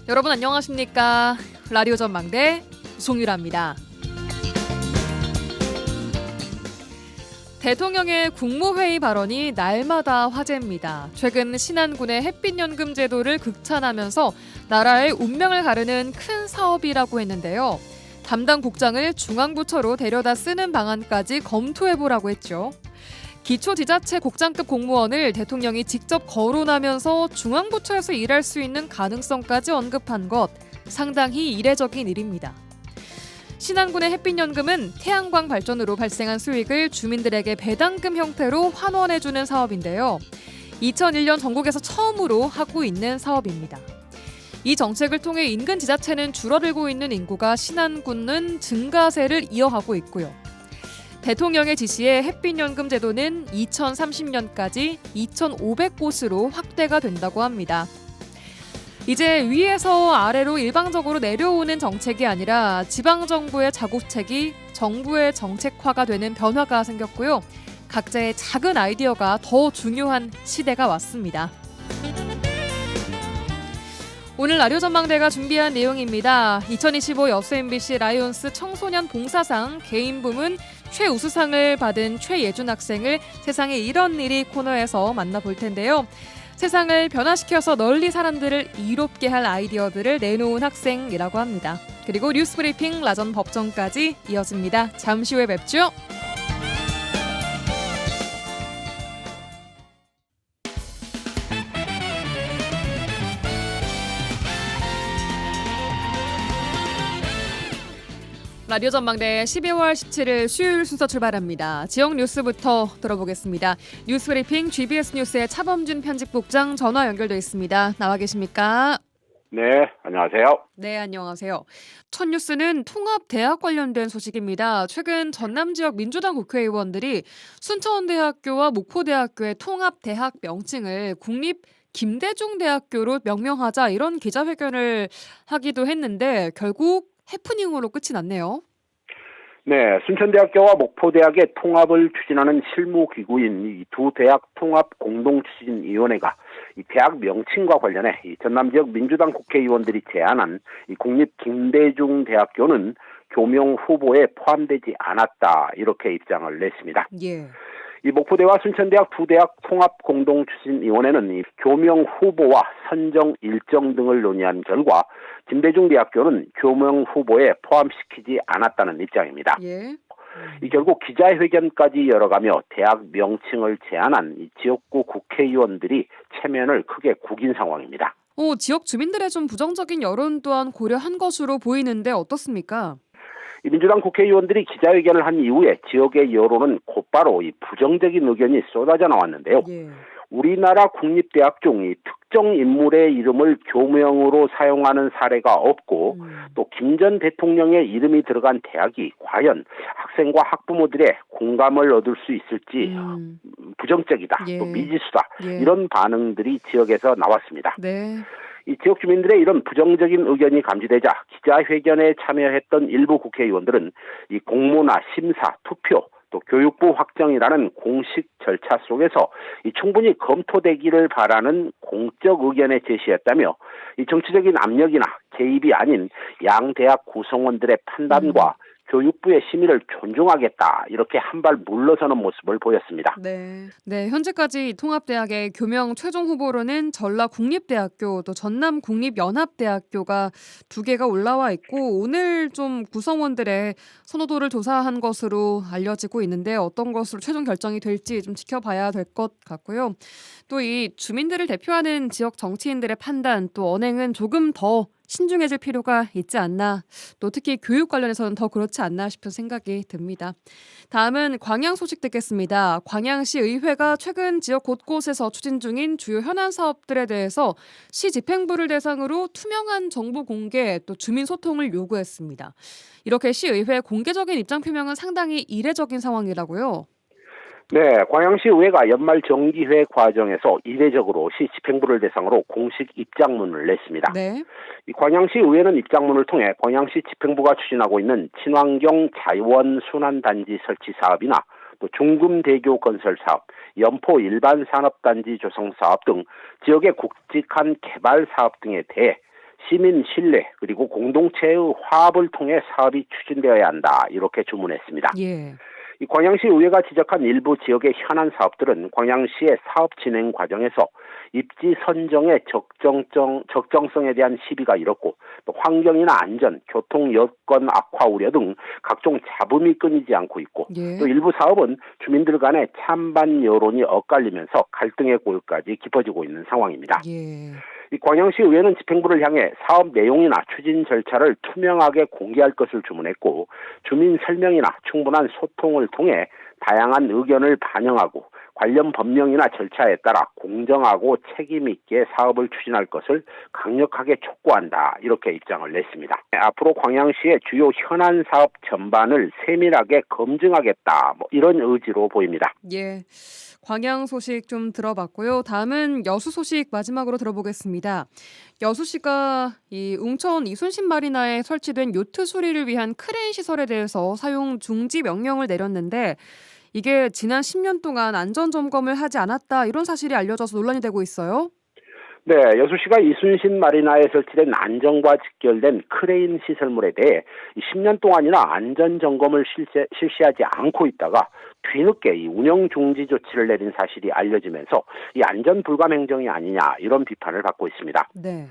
여러분 안녕하십니까? 라디오 전망대 송유라입니다. 대통령의 국무회의 발언이 날마다 화제입니다. 최근 신안군의 햇빛연금 제도를 극찬하면서 나라의 운명을 가르는 큰 사업이라고 했는데요. 담당 국장을 중앙부처로 데려다 쓰는 방안까지 검토해보라고 했죠. 기초지자체 국장급 공무원을 대통령이 직접 거론하면서 중앙부처에서 일할 수 있는 가능성까지 언급한 것, 상당히 이례적인 일입니다. 신안군의 햇빛연금은 태양광 발전으로 발생한 수익을 주민들에게 배당금 형태로 환원해주는 사업인데요. 2001년 전국에서 처음으로 하고 있는 사업입니다. 이 정책을 통해 인근 지자체는 줄어들고 있는 인구가 신안군은 증가세를 이어가고 있고요. 대통령의 지시에 햇빛연금 제도는 2030년까지 2,500곳으로 확대가 된다고 합니다. 이제 위에서 아래로 일방적으로 내려오는 정책이 아니라 지방정부의 자구책이 정부의 정책화가 되는 변화가 생겼고요. 각자의 작은 아이디어가 더 중요한 시대가 왔습니다. 오늘 라디오 전망대가 준비한 내용입니다. 2025 여수 MBC 라이온스 청소년 봉사상 개인 부문 최우수상을 받은 최예준 학생을 세상에 이런 일이 코너에서 만나볼 텐데요. 세상을 변화시켜서 널리 사람들을 이롭게 할 아이디어들을 내놓은 학생이라고 합니다. 그리고 뉴스브리핑 라전 법정까지 이어집니다. 잠시 후에 뵙죠. 라디오 전망대 12월 17일 수요일 순서 출발합니다. 지역 뉴스부터 들어보겠습니다. 뉴스브리핑 GBS 뉴스의 차범준 편집국장 전화 연결돼 있습니다. 나와 계십니까? 네, 안녕하세요. 네, 안녕하세요. 첫 뉴스는 통합대학 관련된 소식입니다. 최근 전남 지역 민주당 국회의원들이 순천대학교와 목포대학교의 통합대학 명칭을 국립 김대중대학교로 명명하자 이런 기자회견을 하기도 했는데 결국 해프닝으로 끝이 났네요. 네, 순천대학교와 목포대학의 통합을 추진하는 실무기구인 이 두 대학 통합 공동추진위원회가 이 대학 명칭과 관련해 이 전남 지역 민주당 국회의원들이 제안한 이 국립 김대중대학교는 교명 후보에 포함되지 않았다 이렇게 입장을 냈습니다. 예. 이 목포대와 순천대학 두 대학 통합 공동추진위원회는 이 교명 후보와 선정 일정 등을 논의한 결과 김대중대학교는 교명 후보에 포함시키지 않았다는 입장입니다. 예. 이 결국 기자회견까지 열어가며 대학 명칭을 제안한 이 지역구 국회의원들이 체면을 크게 구긴 상황입니다. 지역 주민들의 좀 부정적인 여론 또한 고려한 것으로 보이는데 어떻습니까? 이 민주당 국회의원들이 기자회견을 한 이후에 지역의 여론은 곧바로 이 부정적인 의견이 쏟아져 나왔는데요. 예. 우리나라 국립대학 중 이 특정 인물의 이름을 교명으로 사용하는 사례가 없고 또 김 전 대통령의 이름이 들어간 대학이 과연 학생과 학부모들의 공감을 얻을 수 있을지 부정적이다, 예. 또 미지수다 예. 이런 반응들이 지역에서 나왔습니다. 네. 이 지역 주민들의 이런 부정적인 의견이 감지되자 기자회견에 참여했던 일부 국회의원들은 이 공모나 심사, 투표, 또 교육부 확정이라는 공식 절차 속에서 이 충분히 검토되기를 바라는 공적 의견에 제시했다며 이 정치적인 압력이나 개입이 아닌 양 대학 구성원들의 판단과 교육부의 심의를 존중하겠다 이렇게 한 발 물러서는 모습을 보였습니다. 네. 현재까지 통합대학의 교명 최종 후보로는 전라국립대학교 또 전남국립연합대학교가 두 개가 올라와 있고 오늘 좀 구성원들의 선호도를 조사한 것으로 알려지고 있는데 어떤 것으로 최종 결정이 될지 좀 지켜봐야 될 것 같고요. 또 이 주민들을 대표하는 지역 정치인들의 판단 또 언행은 조금 더 신중해질 필요가 있지 않나. 또 특히 교육 관련해서는 더 그렇지 않나 싶은 생각이 듭니다. 다음은 광양 소식 듣겠습니다. 광양시 의회가 최근 지역 곳곳에서 추진 중인 주요 현안 사업들에 대해서 시 집행부를 대상으로 투명한 정보 공개 또 주민 소통을 요구했습니다. 이렇게 시의회 공개적인 입장 표명은 상당히 이례적인 상황이라고요. 네, 광양시 의회가 연말 정기회 과정에서 이례적으로 시 집행부를 대상으로 공식 입장문을 냈습니다. 네. 이 광양시 의회는 입장문을 통해 광양시 집행부가 추진하고 있는 친환경 자원 순환단지 설치 사업이나 또 중금대교 건설 사업, 연포 일반 산업단지 조성 사업 등 지역의 굵직한 개발 사업 등에 대해 시민 신뢰 그리고 공동체의 화합을 통해 사업이 추진되어야 한다 이렇게 주문했습니다. 예. 이 광양시 의회가 지적한 일부 지역의 현안 사업들은 광양시의 사업 진행 과정에서 입지 선정의 적정성에 대한 시비가 일었고 또 환경이나 안전, 교통 여건 악화 우려 등 각종 잡음이 끊이지 않고 있고 예. 또 일부 사업은 주민들 간의 찬반 여론이 엇갈리면서 갈등의 골까지 깊어지고 있는 상황입니다. 예. 이 광양시 의회는 집행부를 향해 사업 내용이나 추진 절차를 투명하게 공개할 것을 주문했고 주민 설명이나 충분한 소통을 통해 다양한 의견을 반영하고 관련 법령이나 절차에 따라 공정하고 책임 있게 사업을 추진할 것을 강력하게 촉구한다 이렇게 입장을 냈습니다. 앞으로 광양시의 주요 현안 사업 전반을 세밀하게 검증하겠다 이런 의지로 보입니다. 예. 광양 소식 좀 들어봤고요. 다음은 여수 소식 마지막으로 들어보겠습니다. 여수시가 이 웅천 이순신 마리나에 설치된 요트 수리를 위한 크레인 시설에 대해서 사용 중지 명령을 내렸는데 이게 지난 10년 동안 안전 점검을 하지 않았다 이런 사실이 알려져서 논란이 되고 있어요. 네, 여수시가 이순신 마리나에 설치된 안전과 직결된 크레인 시설물에 대해 10년 동안이나 안전 점검을 실시하지 않고 있다가 뒤늦게 이 운영 중지 조치를 내린 사실이 알려지면서 이 안전 불감 행정이 아니냐 이런 비판을 받고 있습니다. 네.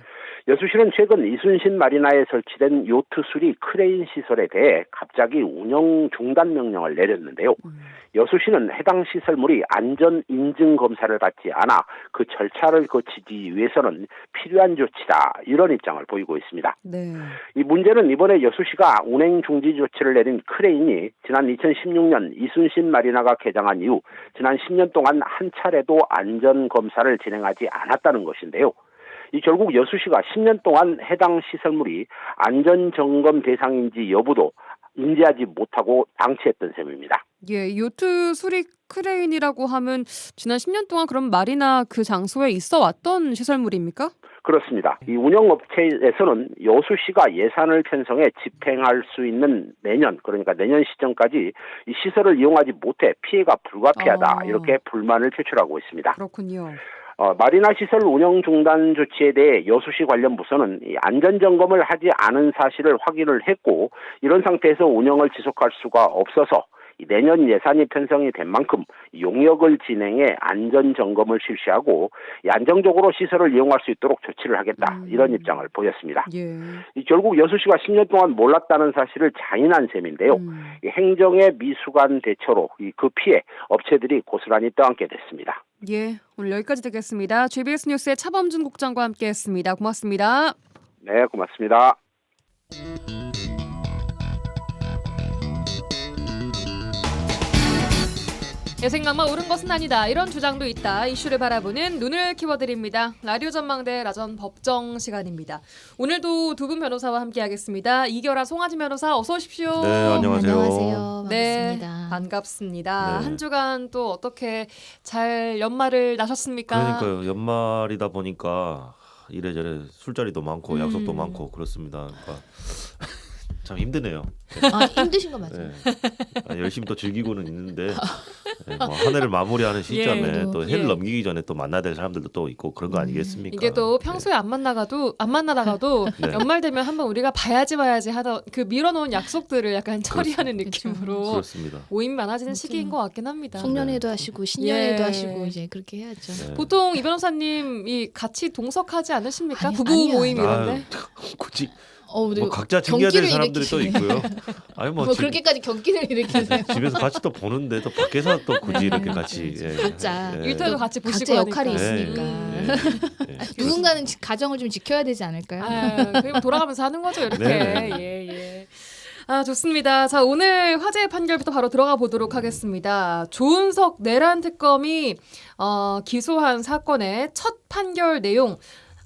여수시는 최근 이순신 마리나에 설치된 요트 수리 크레인 시설에 대해 갑자기 운영 중단 명령을 내렸는데요. 여수시는 해당 시설물이 안전 인증 검사를 받지 않아 그 절차를 거치기 위해서는 필요한 조치다 이런 입장을 보이고 있습니다. 네. 이 문제는 이번에 여수시가 운행 중지 조치를 내린 크레인이 지난 2016년 이순신 마리나가 개장한 이후 지난 10년 동안 한 차례도 안전 검사를 진행하지 않았다는 것인데요. 이 결국 여수시가 10년 동안 해당 시설물이 안전점검 대상인지 여부도 인지하지 못하고 방치했던 셈입니다. 예, 요트 수리 크레인이라고 하면 지난 10년 동안 그럼 마리나 그 장소에 있어 왔던 시설물입니까? 그렇습니다. 이 운영업체에서는 여수시가 예산을 편성해 집행할 수 있는 내년, 그러니까 내년 시점까지 이 시설을 이용하지 못해 피해가 불가피하다 이렇게 불만을 표출하고 있습니다. 그렇군요. 마리나 시설 운영 중단 조치에 대해 여수시 관련 부서는 이 안전 점검을 하지 않은 사실을 확인을 했고 이런 상태에서 운영을 지속할 수가 없어서 내년 예산이 편성이 된 만큼 용역을 진행해 안전 점검을 실시하고 안정적으로 시설을 이용할 수 있도록 조치를 하겠다 이런 입장을 보였습니다. 예. 결국 여수시가 10년 동안 몰랐다는 사실을 자인한 셈인데요. 행정의 미숙한 대처로 그 피해 업체들이 고스란히 떠안게 됐습니다. 예, 오늘 여기까지 듣겠습니다. GBS 뉴스의 차범준 국장과 함께했습니다. 고맙습니다. 네, 고맙습니다. 예생각만 옳은 것은 아니다. 이런 주장도 있다. 이슈를 바라보는 눈을 키워드립니다. 라디오 전망대 라전 법정 시간입니다. 오늘도 두 분 변호사와 함께하겠습니다. 이결아 송하진 변호사 어서 오십시오. 네, 안녕하세요. 안녕하세요. 네, 반갑습니다. 반갑습니다. 네. 한 주간 또 어떻게 잘 연말을 나셨습니까? 그러니까요. 연말이다 보니까 이래저래 술자리도 많고 약속도 많고 그렇습니다. 그러니까 참 힘드네요. 힘드신 거 맞아요. 네. 열심히 또 즐기고는 있는데 한 해를 마무리하는 시점에 예. 또 해를 예. 넘기기 전에 또 만나야 될 사람들도 또 있고 그런 거 아니겠습니까? 이게 또 평소에 안 만나다가도 네. 연말 되면 한번 우리가 봐야지 하던 그 밀어놓은 약속들을 약간 처리하는 느낌으로 그렇습니다. 모임이 많아지는 그렇죠. 시기인 것 같긴 합니다. 송년회도 하시고 신년회도 예. 하시고 이제 그렇게 해야죠. 네. 보통 이 변호사님 이 같이 동석하지 않으십니까? 아니요, 부부 아니요. 모임 이런데. 아유, 굳이 근데 뭐 각자 챙겨야 될 경기를 사람들이 또 일으키시네. 있고요. 아니 뭐 집- 그렇게까지 경기를 일으키세요. 집에서 같이 또 보는데 또 밖에서 또 굳이 네. 이렇게 같이 각자. 일터도 같이 보시고 각자 역할이 하니까. 있으니까. 네. 누군가는 가정을 좀 지켜야 되지 않을까요? 그리고 돌아가면서 하는 거죠 이렇게. 네. 예. 아 좋습니다. 자 오늘 화제의 판결부터 바로 들어가 보도록 하겠습니다. 조은석 내란 특검이 기소한 사건의 첫 판결 내용.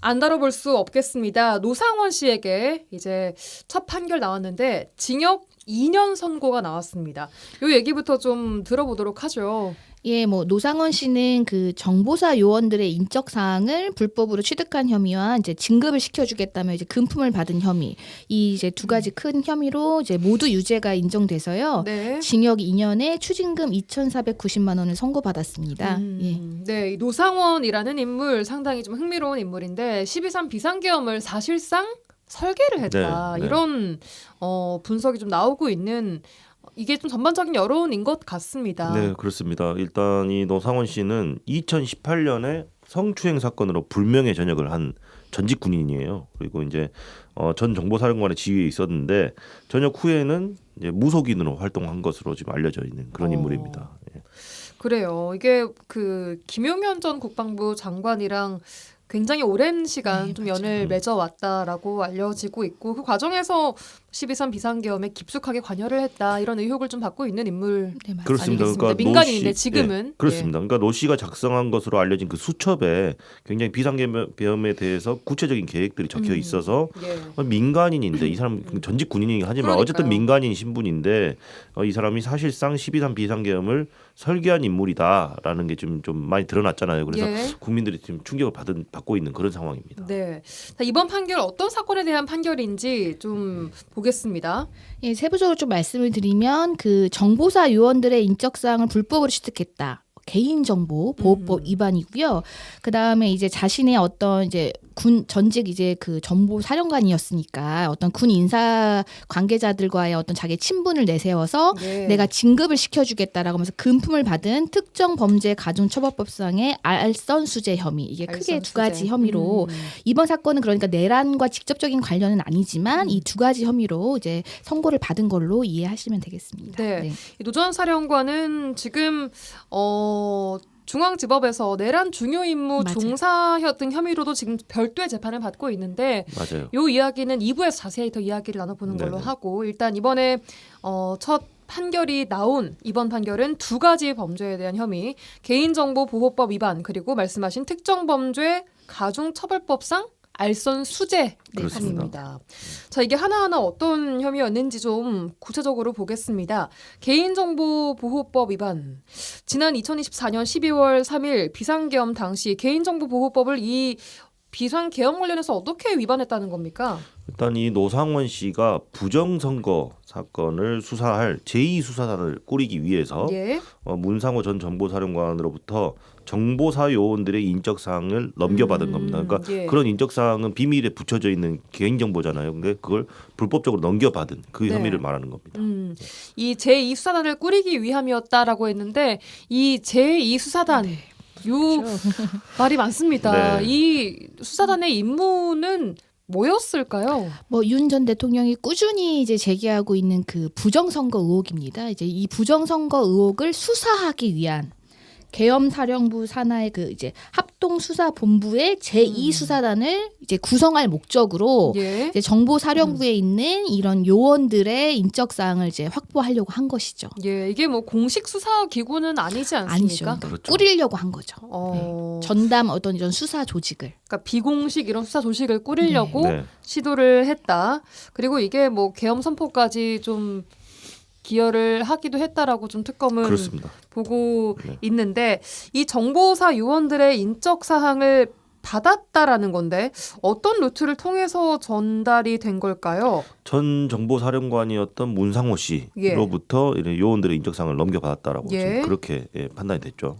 안 다뤄볼 수 없겠습니다. 노상원 씨에게 이제 첫 판결 나왔는데 징역 2년 선고가 나왔습니다. 이 얘기부터 좀 들어보도록 하죠. 예, 뭐 노상원 씨는 그 정보사 요원들의 인적 사항을 불법으로 취득한 혐의와 이제 진급을 시켜주겠다며 이제 금품을 받은 혐의, 이 이제 두 가지 큰 혐의로 이제 모두 유죄가 인정돼서요. 네. 징역 2년에 추징금 2,490만 원을 선고받았습니다. 예. 네, 이 노상원이라는 인물 상당히 좀 흥미로운 인물인데 12.3 비상계엄을 사실상 설계를 했다. 네, 네. 이런 분석이 좀 나오고 있는 이게 좀 전반적인 여론인 것 같습니다. 네, 그렇습니다. 일단 이 노상원 씨는 2018년에 성추행 사건으로 불명예 전역을 한 전직 군인이에요. 그리고 이제 전 정보사령관의 지위에 있었는데 전역 후에는 이제 무속인으로 활동한 것으로 지금 알려져 있는 그런 인물입니다. 예. 그래요. 이게 그 김용현 전 국방부 장관이랑 굉장히 오랜 시간 네, 좀 맞아요. 연을 맺어왔다라고 알려지고 있고 그 과정에서 12.3 비상계엄에 깊숙하게 관여를 했다 이런 의혹을 좀 받고 있는 인물 네, 맞습니다. 그렇습니다. 아니겠습니까? 그러니까 민간인인데 노 씨, 지금은 예, 그렇습니다. 그러니까 노 씨가 작성한 것으로 알려진 그 수첩에 굉장히 비상계엄에 대해서 구체적인 계획들이 적혀 있어서 예. 민간인인데 이 사람 전직 군인이긴 하지만 그러니까요. 어쨌든 민간인 신분인데 이 사람이 사실상 12.3 비상계엄을 설계한 인물이다라는 게 좀 많이 드러났잖아요. 그래서 예. 국민들이 지금 충격을 받고 있는 그런 상황입니다. 네. 자, 이번 판결 어떤 사건에 대한 판결인지 좀 보겠습니다. 예, 세부적으로 좀 말씀을 드리면 그 정보사 요원들의 인적 사항을 불법으로 취득했다. 개인정보 보호법 위반이고요. 그 다음에 이제 자신의 어떤 이제 군 전직 이제 그 정보 사령관이었으니까 어떤 군 인사 관계자들과의 어떤 자기 친분을 내세워서 네. 내가 진급을 시켜주겠다라고 하면서 금품을 받은 특정 범죄 가중처벌법상의 알선수재 혐의 이게 크게 두 가지 혐의로 이번 사건은 그러니까 내란과 직접적인 관련은 아니지만 이 두 가지 혐의로 이제 선고를 받은 걸로 이해하시면 되겠습니다. 네. 이 노전 사령관은 지금 중앙지법에서 내란 중요 임무 맞아요. 종사였던 혐의로도 지금 별도의 재판을 받고 있는데 맞아요. 요 이야기는 2부에서 자세히 더 이야기를 나눠보는 걸로 네네. 하고 일단 이번에 첫 판결이 나온 이번 판결은 두 가지 범죄에 대한 혐의 개인정보보호법 위반 그리고 말씀하신 특정범죄 가중처벌법상 알선 수재 그렇습니다. 혐의입니다. 자, 이게 하나하나 어떤 혐의였는지 좀 구체적으로 보겠습니다. 개인정보보호법 위반. 지난 2024년 12월 3일 비상계엄 당시 개인정보보호법을 이 비상계엄 관련해서 어떻게 위반했다는 겁니까? 일단 이 노상원 씨가 부정선거 사건을 수사할 제2수사단을 꾸리기 위해서 예. 문상호 전 정보사령관으로부터 정보사 요원들의 인적 사항을 넘겨받은 겁니다. 그러니까 예. 그런 인적 사항은 비밀에 붙여져 있는 개인 정보잖아요. 근데 그걸 불법적으로 넘겨받은 그 네. 혐의를 말하는 겁니다. 이 제2수사단을 꾸리기 위함이었다라고 했는데 이 제2수사단 요 말이 많습니다. 네. 이 수사단의 임무는 뭐였을까요? 뭐 윤 전 대통령이 꾸준히 이제 제기하고 있는 그 부정선거 의혹입니다. 이제 이 부정선거 의혹을 수사하기 위한 계엄사령부 산하의 그 이제 합동수사본부의 제2수사단을 이제 구성할 목적으로 예. 이제 정보사령부에 있는 이런 요원들의 인적 사항을 이제 확보하려고 한 것이죠. 예, 이게 뭐 공식 수사 기구는 아니지 아니죠. 않습니까? 그러니까 그렇죠. 꾸리려고 한 거죠. 전담 어떤 이런 수사 조직을. 그러니까 비공식 이런 수사 조직을 꾸리려고 네. 시도를 했다. 그리고 이게 뭐 계엄 선포까지 좀 기여를 하기도 했다라고 좀 특검은 그렇습니다. 보고 네. 있는데 이 정보사 요원들의 인적 사항을 받았다라는 건데 어떤 루트를 통해서 전달이 된 걸까요? 전 정보사령관이었던 문상호 씨로부터 이런 요원들의 인적 사항을 넘겨받았다라고 예. 지금 그렇게 판단이 됐죠.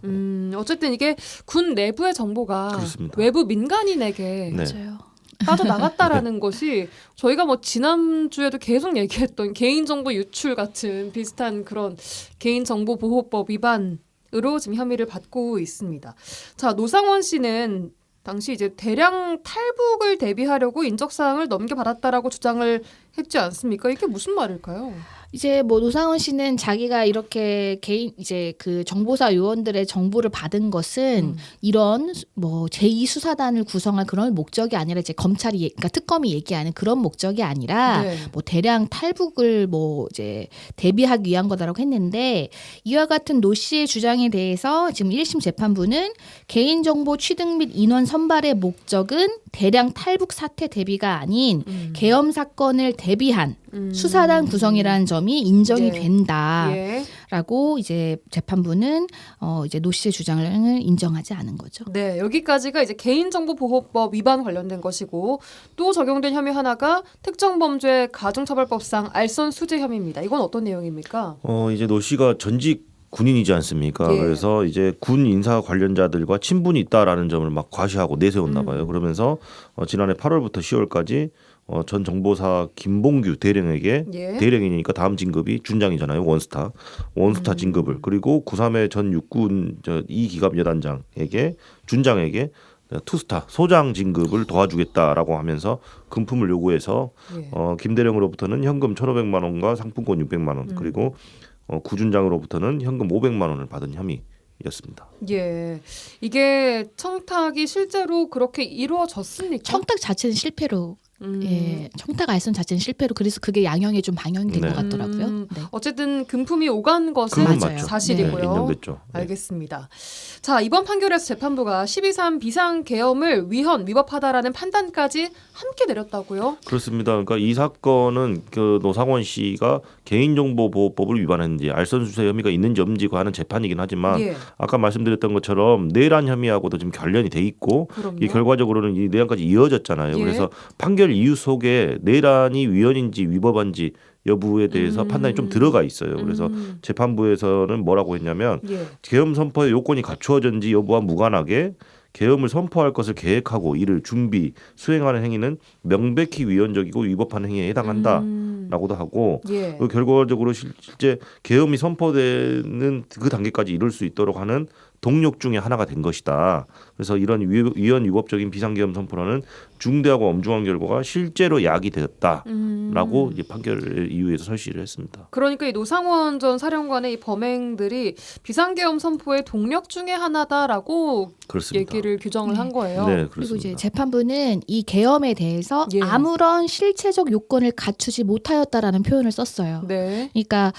어쨌든 이게 군 내부의 정보가 그렇습니다. 외부 민간인에게 네. 맞아요. 빠져나갔다라는 것이 저희가 뭐 지난주에도 계속 얘기했던 개인정보 유출 같은 비슷한 그런 개인정보보호법 위반으로 지금 혐의를 받고 있습니다. 자, 노상원 씨는 당시 이제 대량 탈북을 대비하려고 인적사항을 넘겨받았다라고 주장을 했지 않습니까? 이게 무슨 말일까요? 이제 뭐 노상원 씨는 자기가 이렇게 개인 이제 그 정보사 요원들의 정보를 받은 것은 이런 뭐 제2수사단을 구성할 그런 목적이 아니라 이제 검찰이 그러니까 특검이 얘기하는 그런 목적이 아니라 네. 뭐 대량 탈북을 뭐 이제 대비하기 위한 거다라고 했는데 이와 같은 노 씨의 주장에 대해서 지금 1심 재판부는 개인정보 취득 및 인원 선발의 목적은 대량 탈북 사태 대비가 아닌 계엄 사건을 대비한 수사단 구성이라는 점이 인정이 예. 된다라고 이제 재판부는 이제 노 씨의 주장을 인정하지 않은 거죠. 네, 여기까지가 이제 개인정보보호법 위반 관련된 것이고 또 적용된 혐의 하나가 특정범죄 가중처벌법상 알선수재 혐의입니다. 이건 어떤 내용입니까? 이제 노 씨가 전직 군인이지 않습니까? 예. 그래서 이제 군 인사 관련자들과 친분이 있다라는 점을 막 과시하고 내세웠나 봐요. 그러면서 지난해 8월부터 10월까지 전 정보사 김봉규 대령에게 예. 대령이니까 다음 진급이 준장이잖아요. 원스타 진급을 그리고 9.3회 전 육군 이 기갑 여단장에게 준장에게 투스타 소장 진급을 도와주겠다라고 하면서 금품을 요구해서 예. 김 대령으로부터는 현금 1,500만 원과 상품권 600만 원 그리고 구준장으로부터는 현금 500만 원을 받은 혐의였습니다. 예, 이게 청탁이 실제로 그렇게 이루어졌습니까? 청탁 자체는 실패로 예, 청탁 알선 자체는 실패로 그래서 그게 양형에 좀 반영이 된 네. 것 같더라고요. 네. 어쨌든 금품이 오간 것은 그건 맞아요. 사실이고요. 네, 인정됐죠. 네. 알겠습니다. 자, 이번 판결에서 재판부가 12.3 비상계엄을 위헌위법하다라는 판단까지 함께 내렸다고요? 그렇습니다. 그러니까 이 사건은 그 노상원 씨가 개인정보보호법을 위반했는지 알선수재 혐의가 있는지 없는지 하는 재판이긴 하지만 예, 아까 말씀드렸던 것처럼 내란 혐의하고도 지금 결련이 돼 있고 그럼요. 이 결과적으로는 이 내란까지 이어졌잖아요. 예. 그래서 판결 이유 속에 내란이 위헌인지 위법한지 여부에 대해서 판단이 좀 들어가 있어요. 그래서 재판부에서는 뭐라고 했냐면 예. 계엄 선포의 요건이 갖추어졌는지 여부와 무관하게 계엄을 선포할 것을 계획하고 이를 준비, 수행하는 행위는 명백히 위헌적이고 위법한 행위에 해당한다라고도 하고 예. 그 결과적으로 실제 계엄이 선포되는 그 단계까지 이룰 수 있도록 하는 동력 중에 하나가 된 것이다. 그래서 이런 위헌 위법적인 비상계엄 선포라는 중대하고 엄중한 결과가 실제로 야기되었다라고 이제 판결 이유에서 설시를 했습니다. 그러니까 이 노상원 전 사령관의 이 범행들이 비상계엄 선포의 동력 중에 하나다라고 그렇습니다. 얘기를 규정을 한 거예요. 네, 그리고 그렇습니다. 이제 재판부는 이 계엄에 대해서 예. 아무런 실체적 요건을 갖추지 못하였다라는 표현을 썼어요. 네. 그러니까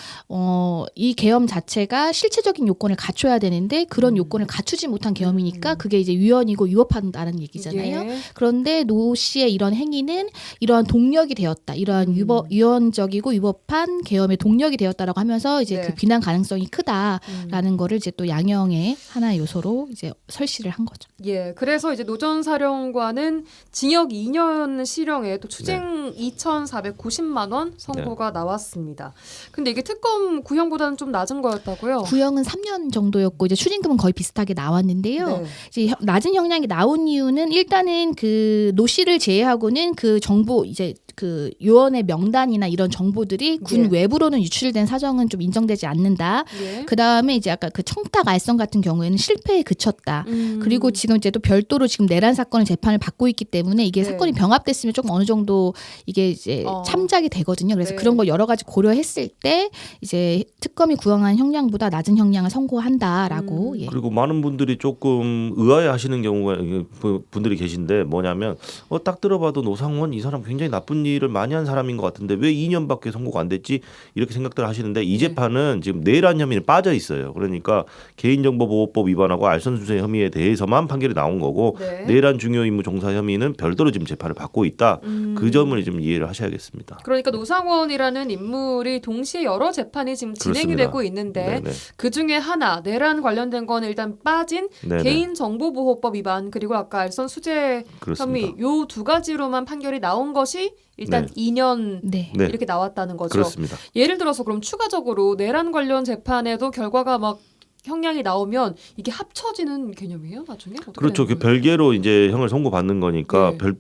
이 계엄 자체가 실체적인 요건을 갖춰야 되는데 그런 요건을 갖추지 못한 계엄이니까 그게 이제 위헌이고 위법한다는 얘기잖아요. 예. 그런데 노 씨의 이런 행위는 이러한 동력이 되었다. 이러한 위헌적이고 위법한 계엄의 동력이 되었다라고 하면서 이제 네. 그 비난 가능성이 크다라는 거를 이제 또 양형의 하나의 요소로 이제 설시를 한 거죠. 예, 그래서 이제 노 전 사령관은 징역 2년 실형에 또 추징 2,490만 원 선고가 나왔습니다. 근데 이게 특검 구형보다는 좀 낮은 거였다고요? 구형은 3년 정도였고 이제 추징금은 거의 비슷하게 나왔는데요. 네. 이제 낮은 형량이 나온 이유는 일단은 그 노 씨를 제외하고는 그 정보 이제 그 요원의 명단이나 이런 정보들이 군 예. 외부로는 유출된 사정은 좀 인정되지 않는다. 예. 그 다음에 이제 아까 그 청탁 알선 같은 경우에는 실패에 그쳤다. 그리고 지금 이제 또 별도로 지금 내란 사건을 재판을 받고 있기 때문에 이게 네. 사건이 병합됐으면 조금 어느 정도 이게 이제 참작이 되거든요. 그래서 네. 그런 걸 여러 가지 고려했을 때 이제 특검이 구형한 형량보다 낮은 형량을 선고한다라고. 예. 그리고 많은 분들이 조금 의아해하시는 경우가 분들이 계신데 뭐냐면 딱 들어봐도 노상원 이 사람 굉장히 나쁜 일을 많이 한 사람인 것 같은데 왜 2년밖에 선고가 안 됐지 이렇게 생각들 하시는데 이 재판은 지금 내란 혐의는 빠져 있어요. 그러니까 개인정보보호법 위반하고 알선수재 혐의에 대해서만 판결이 나온 거고 네. 내란 중요 임무 종사 혐의는 별도로 지금 재판을 받고 있다. 그 점을 좀 이해를 하셔야겠습니다. 그러니까 노상원이라는 인물이 동시에 여러 재판이 지금 진행이 그렇습니다. 되고 있는데 네네. 그 중에 하나 내란 관련된 거는 일단 빠진 네네. 개인정보보호법 위반 그리고 아까 알선수재 그렇습니다. 혐의 요 두 가지로만 판결이 나온 것이 일단 네. 2년 네. 네. 이렇게 나왔다는 거죠. 그렇습니다. 예를 들어서 그럼 추가적으로 내란 관련 재판에도 결과가 막 형량이 나오면 이게 합쳐지는 개념이에요, 나중에? 어떻게 그렇죠. 되는 그 별개로 이제 형을 선고받는 거니까 네.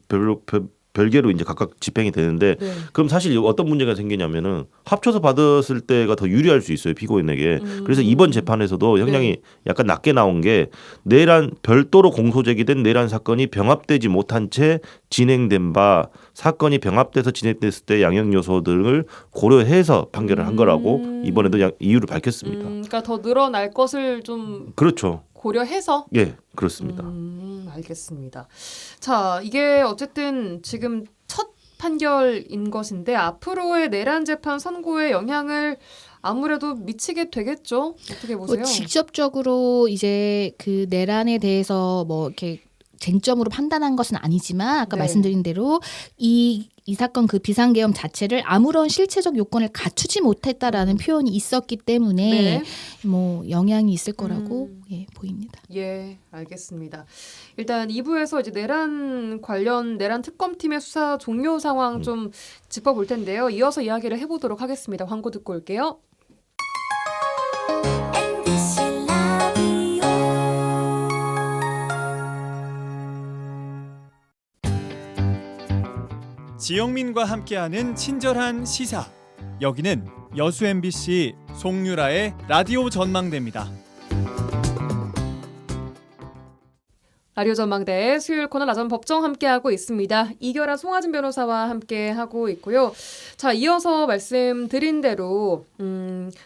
별개로 이제 각각 집행이 되는데 거예요? 네. 그럼 사실 어떤 문제가 생기냐면은 합쳐서 받았을 때가 더 유리할 수 있어요 피고인에게. 그래서 이번 재판에서도 형량이 네. 약간 낮게 나온 게 내란 별도로 공소 제기된 내란 사건이 병합되지 못한 채 진행된 바 사건이 병합돼서 진행됐을 때 양형 요소들을 고려해서 판결을 한 거라고 이번에도 이유를 밝혔습니다. 그러니까 더 늘어날 것을 좀 그렇죠. 고려해서 예, 그렇습니다. 알겠습니다. 자, 이게 어쨌든 지금 첫 판결인 것인데 앞으로의 내란 재판 선고에 영향을 아무래도 미치게 되겠죠? 어떻게 보세요? 직접적으로 이제 그 내란에 대해서 뭐 이렇게 쟁점으로 판단한 것은 아니지만 아까 네. 말씀드린 대로 이 사건 그 비상계엄 자체를 아무런 실체적 요건을 갖추지 못했다라는 표현이 있었기 때문에 네. 뭐 영향이 있을 거라고 예, 보입니다. 예, 알겠습니다. 일단 2부에서 이제 내란 특검팀의 수사 종료 상황 좀 짚어볼 텐데요. 이어서 이야기를 해보도록 하겠습니다. 광고 듣고 올게요. MBC 라디오 지영민과 함께하는 친절한 시사. 여기는 여수 MBC 송유라의 라디오 전망대입니다. 라디오 전망대 수요일 코너 나전 법정 함께하고 있습니다. 이결아 송하진 변호사와 함께하고 있고요. 자, 이어서 말씀드린 대로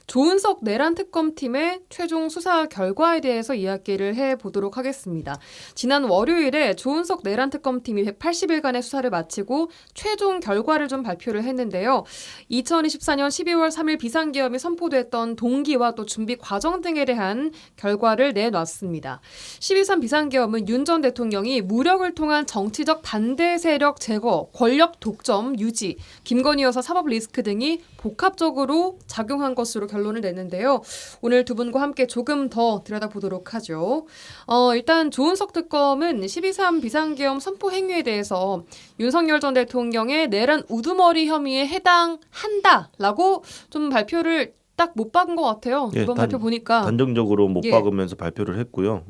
조은석 내란 특검팀의 최종 수사 결과에 대해서 이야기를 해보도록 하겠습니다. 지난 월요일에 조은석 내란 특검팀이 180일간의 수사를 마치고 최종 결과를 좀 발표를 했는데요. 2024년 12월 3일 비상계엄이 선포됐던 동기와 또 준비 과정 등에 대한 결과를 내놨습니다. 12.3 비상계엄은 윤 전 대통령이 무력을 통한 정치적 반대 세력 제거, 권력 독점 유지, 김건희 여사 사법 리스크 등이 복합적으로 작용한 것으로 결론을 냈는데요. 오늘 두 분과 함께 조금 더 들여다보도록 하죠. 일단 조은석 특검은 12.3 비상계엄 선포 행위에 대해서 윤석열 전 대통령의 내란 우두머리 혐의에 해당한다라고 좀 발표를 딱 못 박은 것 같아요. 예, 이번 발표 보니까. 단정적으로 못 예. 박으면서 발표를 했고요.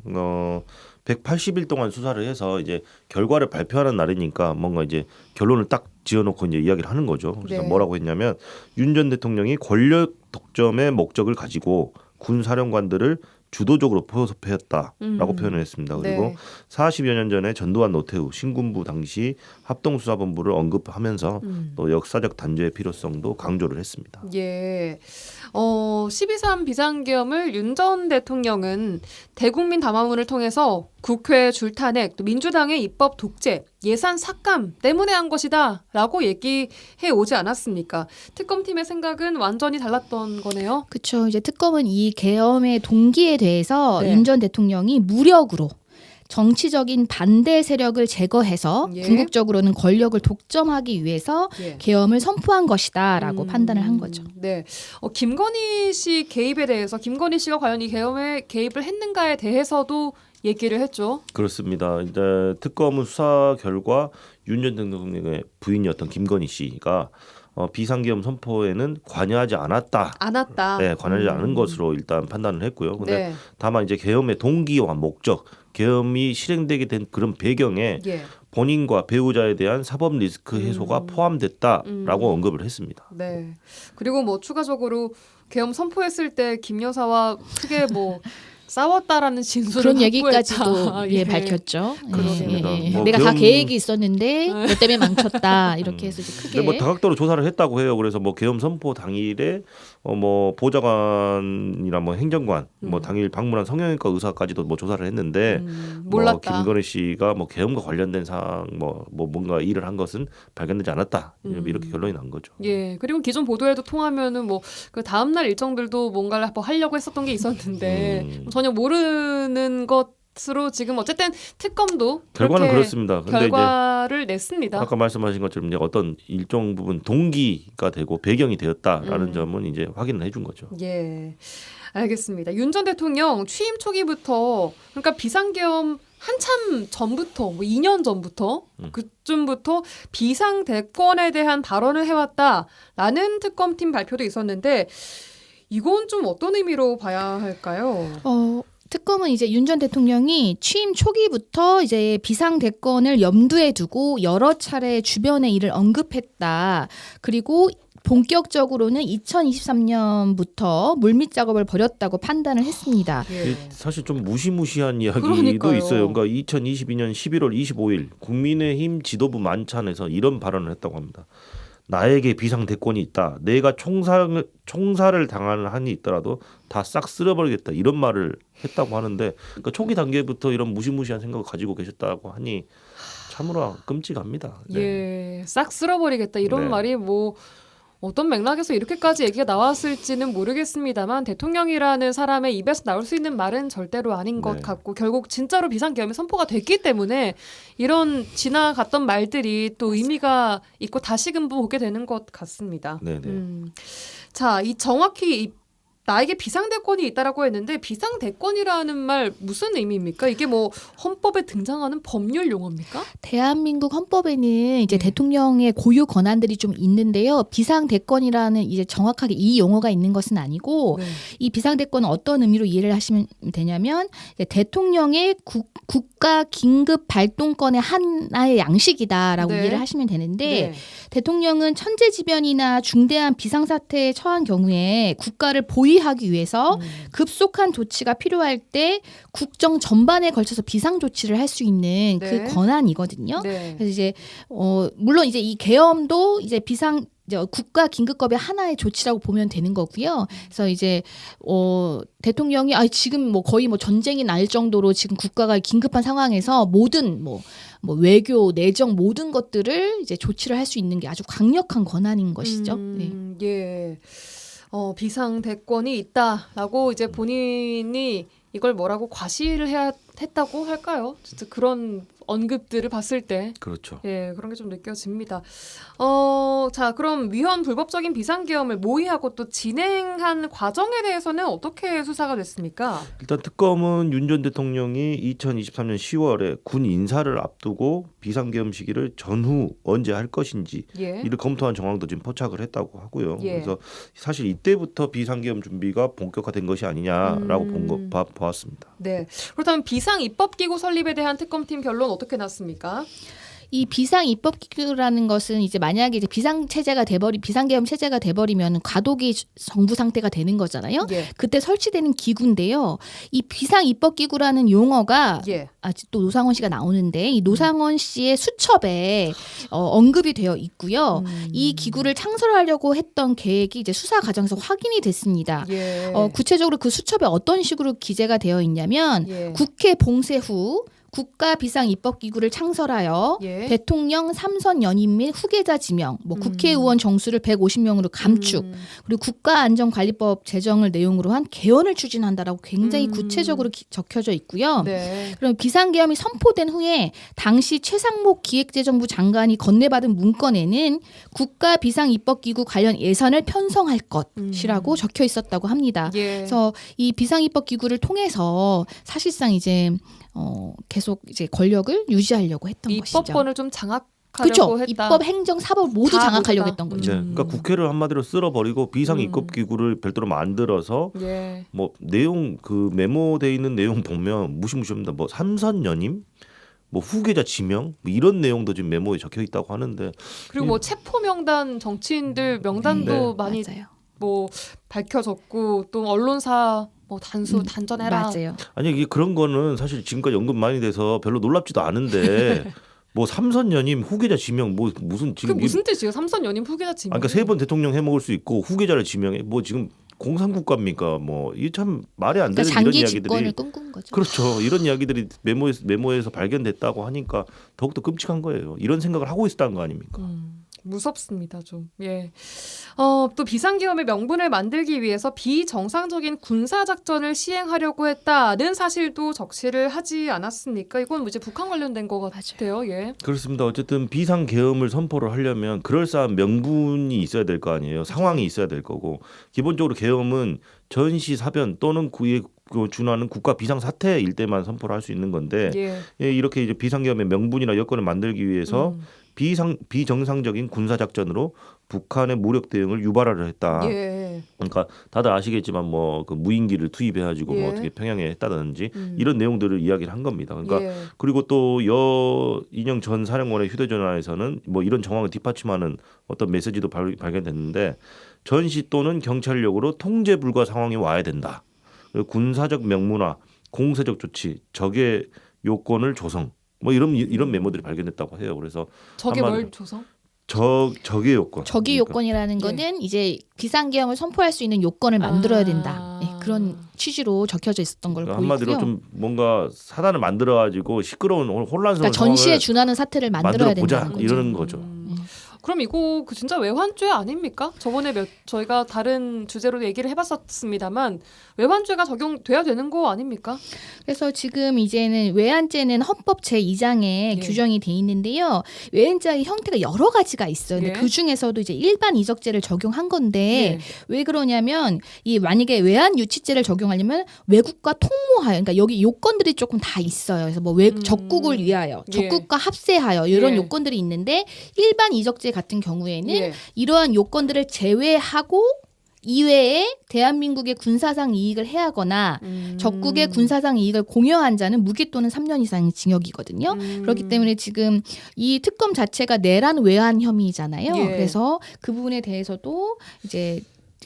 180일 동안 수사를 해서 이제 결과를 발표하는 날이니까 뭔가 이제 결론을 딱 지어놓고 이제 이야기를 하는 거죠. 그래서 네. 뭐라고 했냐면 윤 전 대통령이 권력 독점의 목적을 가지고 군 사령관들을 주도적으로 포섭했다라고 표현을 했습니다. 그리고 네. 40여 년 전에 전두환 노태우 신군부 당시 합동수사본부를 언급하면서 또 역사적 단죄의 필요성도 강조를 했습니다. 예. 12.3 비상계엄을 윤 전 대통령은 대국민 담화문을 통해서 국회 줄탄핵, 또 민주당의 입법 독재, 예산 삭감 때문에 한 것이다 라고 얘기해 오지 않았습니까? 특검팀의 생각은 완전히 달랐던 거네요. 그렇죠. 이제 특검은 이 계엄의 동기에 대해서 네. 윤 전 대통령이 무력으로 정치적인 반대 세력을 제거해서 예. 궁극적으로는 권력을 독점하기 위해서 예. 계엄을 선포한 것이다라고 판단을 한 거죠. 네. 김건희 씨 개입에 대해서 김건희 씨가 과연 이 계엄에 개입을 했는가에 대해서도 얘기를 했죠. 그렇습니다. 이제 특검은 수사 결과 윤 전 대통령의 부인이었던 김건희 씨가 비상계엄 선포에는 관여하지 않았다. 네, 관여하지 않은 것으로 일단 판단을 했고요. 근데 네. 다만 이제 계엄의 동기와 목적, 계엄이 실행되게 된 그런 배경에 예. 본인과 배우자에 대한 사법 리스크 해소가 포함됐다라고 언급을 했습니다. 네. 그리고 뭐 추가적으로 계엄 선포했을 때 김 여사와 크게 뭐 싸웠다라는 진술을 그런 확보했다. 얘기까지도 예. 밝혔죠. 그렇습니다. 뭐 내가 다 계엄- 계획이 있었는데 너 때문에 망쳤다 이렇게 해서 이제 근데 크게 뭐 다각도로 조사를 했다고 해요. 그래서 뭐 계엄 선포 당일에 뭐 보좌관이나 뭐 행정관, 뭐 당일 방문한 성형외과 의사까지도 뭐 조사를 했는데 뭐 몰랐다. 김건희 씨가 뭐 계엄과 관련된 사항 뭐 뭔가 일을 한 것은 발견되지 않았다. 이렇게 결론이 난 거죠. 예. 그리고 기존 보도에도 통하면은 뭐 그 다음 날 일정들도 뭔가를 뭐 하려고 했었던 게 있었는데 전혀 모르는 것으로 지금 어쨌든 특검도 결과는 그렇게 그렇습니다. 근데 결과를 이제 냈습니다. 아까 말씀하신 것처럼 이제 어떤 일정 부분 동기가 되고 배경이 되었다라는 점은 이제 확인을 해준 거죠. 예. 알겠습니다. 윤 전 대통령 취임 초기부터 그러니까 비상계엄 한참 전부터 뭐 2년 전부터 그쯤부터 비상대권에 대한 발언을 해왔다라는 특검팀 발표도 있었는데 이건 좀 어떤 의미로 봐야 할까요? 특검은 이제 윤 전 대통령이 취임 초기부터 이제 비상대권을 염두에 두고 여러 차례 주변의 일을 언급했다. 그리고 본격적으로는 2023년부터 물밑 작업을 벌였다고 판단을 했습니다. 예. 사실 좀 무시무시한 이야기도 그러니까요. 있어요. 그러니까 2022년 11월 25일 국민의힘 지도부 만찬에서 이런 발언을 했다고 합니다. 나에게 비상대권이 있다. 내가 총살을 당하는 한이 있더라도 다 싹 쓸어버리겠다. 이런 말을 했다고 하는데 그러니까 초기 단계부터 이런 무시무시한 생각을 가지고 계셨다고 하니 참으로 끔찍합니다. 네. 예, 싹 쓸어버리겠다 이런 네. 말이 뭐 어떤 맥락에서 이렇게까지 얘기가 나왔을지는 모르겠습니다만 대통령이라는 사람의 입에서 나올 수 있는 말은 절대로 아닌 것 네. 같고 결국 진짜로 비상계엄이 선포가 됐기 때문에 이런 지나갔던 말들이 또 의미가 있고 다시금 보게 되는 것 같습니다. 네네. 자, 이 정확히 나에게 비상대권이 있다라고 했는데 비상대권이라는 말 무슨 의미입니까? 이게 뭐 헌법에 등장하는 법률 용어입니까? 대한민국 헌법에는 이제 네. 대통령의 고유 권한들이 좀 있는데요. 비상대권이라는 이제 정확하게 이 용어가 있는 것은 아니고 네. 이 비상대권은 어떤 의미로 이해를 하시면 되냐면 대통령의 국가 긴급 발동권의 하나의 양식이다라고 네. 이해를 하시면 되는데 네. 대통령은 천재지변이나 중대한 비상사태에 처한 경우에 국가를 보위하기 위해서 급속한 조치가 필요할 때 국정 전반에 걸쳐서 비상 조치를 할 수 있는 네. 그 권한이거든요. 네. 그래서 이제 물론 이제 이 계엄도 이제 국가 긴급법의 하나의 조치라고 보면 되는 거고요. 그래서 이제 대통령이 지금 뭐 거의 뭐 전쟁이 날 정도로 지금 국가가 긴급한 상황에서 모든 뭐 외교, 내정 모든 것들을 이제 조치를 할 수 있는 게 아주 강력한 권한인 것이죠. 네. 예. 비상대권이 있다라고 이제 본인이 이걸 뭐라고 과시를 했다고 할까요? 진짜 그런 언급들을 봤을 때 그렇죠. 예, 그런 게 좀 느껴집니다. 자, 그럼 위헌 불법적인 비상계엄을 모의하고 또 진행한 과정에 대해서는 어떻게 수사가 됐습니까? 일단 특검은 윤 전 대통령이 2023년 10월에 군 인사를 앞두고 비상계엄 시기를 전후 언제 할 것인지 예. 이를 검토한 정황도 지금 포착을 했다고 하고요. 예. 그래서 사실 이때부터 비상계엄 준비가 본격화된 것이 아니냐라고 보았습니다. 네. 그렇다면 비상 입법기구 설립에 대한 특검팀 결론 어떻게 났습니까? 이 비상 입법기구라는 것은 이제 만약에 이제 비상계엄 체제가 돼버리면 과도기 정부 상태가 되는 거잖아요. 예. 그때 설치되는 기구인데요. 이 비상 입법기구라는 용어가 예. 또 노상원 씨가 나오는데 이 노상원 씨의 수첩에 언급이 되어 있고요. 이 기구를 창설하려고 했던 계획이 이제 수사 과정에서 확인이 됐습니다. 예. 구체적으로 그 수첩에 어떤 식으로 기재가 되어 있냐면 예. 국회 봉쇄 후 국가 비상 입법기구를 창설하여 예. 대통령 3선 연임 및 후계자 지명, 국회의원 정수를 150명으로 감축, 그리고 국가안전관리법 제정을 내용으로 한 개헌을 추진한다라고 굉장히 구체적으로 적혀져 있고요. 네. 그럼 비상계엄이 선포된 후에 당시 최상목 기획재정부 장관이 건네받은 문건에는 국가 비상 입법기구 관련 예산을 편성할 것이라고 적혀 있었다고 합니다. 예. 그래서 이 비상 입법기구를 통해서 사실상 이제 계속 이제 권력을 유지하려고 했던 것이죠. 입법권을 좀 장악하려고 그렇죠. 했다. 입법, 행정, 사법 모두 다 장악하려고 모두다. 했던 거죠. 네, 그러니까 국회를 한마디로 쓸어버리고 비상 입법기구를 별도로 만들어서 예. 뭐 내용 그 메모돼 있는 내용 보면 무시무시합니다. 뭐 3선 연임, 뭐 후계자 지명 뭐 이런 내용도 지금 메모에 적혀 있다고 하는데 그리고 뭐 체포 명단 정치인들 명단도 네. 많이 맞아요. 뭐 밝혀졌고 또 언론사 뭐 단전해라. 맞아요. 아니 이게 그런 거는 사실 지금까지 언급 많이 돼서 별로 놀랍지도 않은데 뭐 3선 연임 후계자 지명 뭐 무슨 그 지금 무슨 뜻이에요? 3선 연임 후계자 지명. 그러니까 3번 대통령 해먹을 수 있고 후계자를 지명해 뭐 지금 공산국가입니까? 뭐 이게 참 말이 안 되는 그러니까 이런 장기 이야기들이 집권을 꿈꾼 거죠. 그렇죠. 이런 이야기들이 메모에서 발견됐다고 하니까 더욱더 끔찍한 거예요. 이런 생각을 하고 있었다는 거 아닙니까? 무섭습니다, 좀. 예. 또 비상계엄의 명분을 만들기 위해서 비정상적인 군사 작전을 시행하려고 했다는 사실도 적시를 하지 않았습니까? 이건 뭐 이제 북한 관련된 것 같아요. 예. 그렇습니다. 어쨌든 비상계엄을 선포를 하려면 그럴싸한 명분이 있어야 될 거 아니에요. 상황이 있어야 될 거고 기본적으로 계엄은 전시 사변 또는 그에 준하는 국가 비상사태일 때만 선포를 할 수 있는 건데 예. 이렇게 이제 비상계엄의 명분이나 여건을 만들기 위해서 비정상적인 군사작전으로 북한의 무력 대응을 유발하려 했다. 예. 그러니까 다들 아시겠지만 뭐 그 무인기를 투입해가지고 예. 뭐 어떻게 평양에 했다든지 이런 내용들을 이야기를 한 겁니다. 그러니까 예. 그리고 또 이영 전 사령관의 휴대전화에서는 뭐 이런 정황을 뒷받침하는 어떤 메시지도 발견됐는데 전시 또는 경찰력으로 통제 불가 상황이 와야 된다. 그리고 군사적 명문화, 공세적 조치, 적의 요건을 조성. 뭐 이런 메모들이 발견됐다고 해요. 그래서 저게 뭘 조성? 적의 요건. 적의 그러니까. 요건이라는 거는 이제 비상계엄을 선포할 수 있는 요건을 만들어야 된다. 네, 그런 취지로 적혀져 있었던 걸 그러니까 보이고요. 한마디로 좀 뭔가 사단을 만들어가지고 시끄러운 혼란스러운 그러니까 전시에 상황을 준하는 사태를 만들어야 만들어 보자 된다는 거죠. 이러는 거죠. 그럼 이거 그 진짜 외환죄 아닙니까? 저번에 저희가 다른 주제로 얘기를 해봤었습니다만 외환죄가 적용돼야 되는 거 아닙니까? 그래서 지금 이제는 외환죄는 헌법 제2장에 규정이 돼 있는데요. 외환죄의 형태가 여러 가지가 있어요. 근데 그 중에서도 이제 일반 이적죄를 적용한 건데 왜 그러냐면 이 만약에 외환 유치죄를 적용하려면 외국과 통모하여, 그러니까 여기 요건들이 조금 다 있어요. 그래서 뭐 적국을 위하여, 적국과 합세하여 이런 요건들이 있는데 일반 이적죄 같은 경우에는 이러한 요건들을 제외하고 이외에 대한민국의 군사상 이익을 해하거나 적국의 군사상 이익을 공여한 자는 무기 또는 3년 이상의 징역이거든요. 그렇기 때문에 지금 이 특검 자체가 내란 외환 혐의잖아요. 그래서 그 부분에 대해서도 이제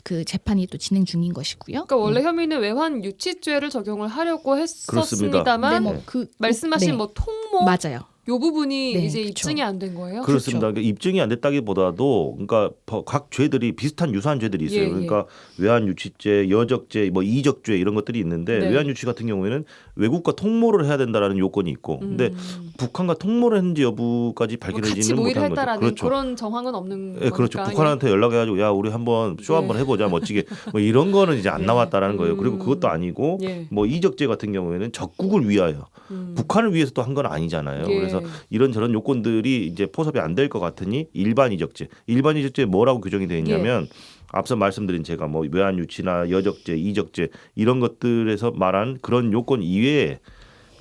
그 재판이 또 진행 중인 것이고요. 그러니까 원래 혐의는 외환 유치죄를 적용을 하려고 했었습니다만 네. 말씀하신 뭐 통모 맞아요. 요 부분이 네, 이제 그쵸. 입증이 안 된 거예요? 그렇습니다. 그러니까 입증이 안 됐다기보다도 그러니까 각 죄들이 비슷한 유사한 죄들이 있어요. 그러니까 외환유치죄, 여적죄, 뭐 이적죄 이런 것들이 있는데 외환유치 같은 경우에는 외국과 통모를 해야 된다라는 요건이 있고, 근데 북한과 통모를 했는지 여부까지 밝혀지지는 같이 모의를 못한 거죠. 했다라는 그렇죠. 그런 정황은 없는 네, 그렇죠. 거니까. 북한한테 연락해가지고 야 우리 한번 쇼 한번 해보자 멋지게 뭐 이런 거는 이제 안 나왔다라는 거예요. 그리고 그것도 아니고 뭐 이적죄 같은 경우에는 적국을 위하여 북한을 위해서 또 한 건 아니잖아요. 그래서 이런저런 요건들이 이제 포섭이 안 될 것 같으니 일반 이적죄 뭐라고 규정이 되어 있냐면 앞서 말씀드린 제가 뭐 외환유치나 여적죄, 이적죄 이런 것들에서 말한 그런 요건 이외에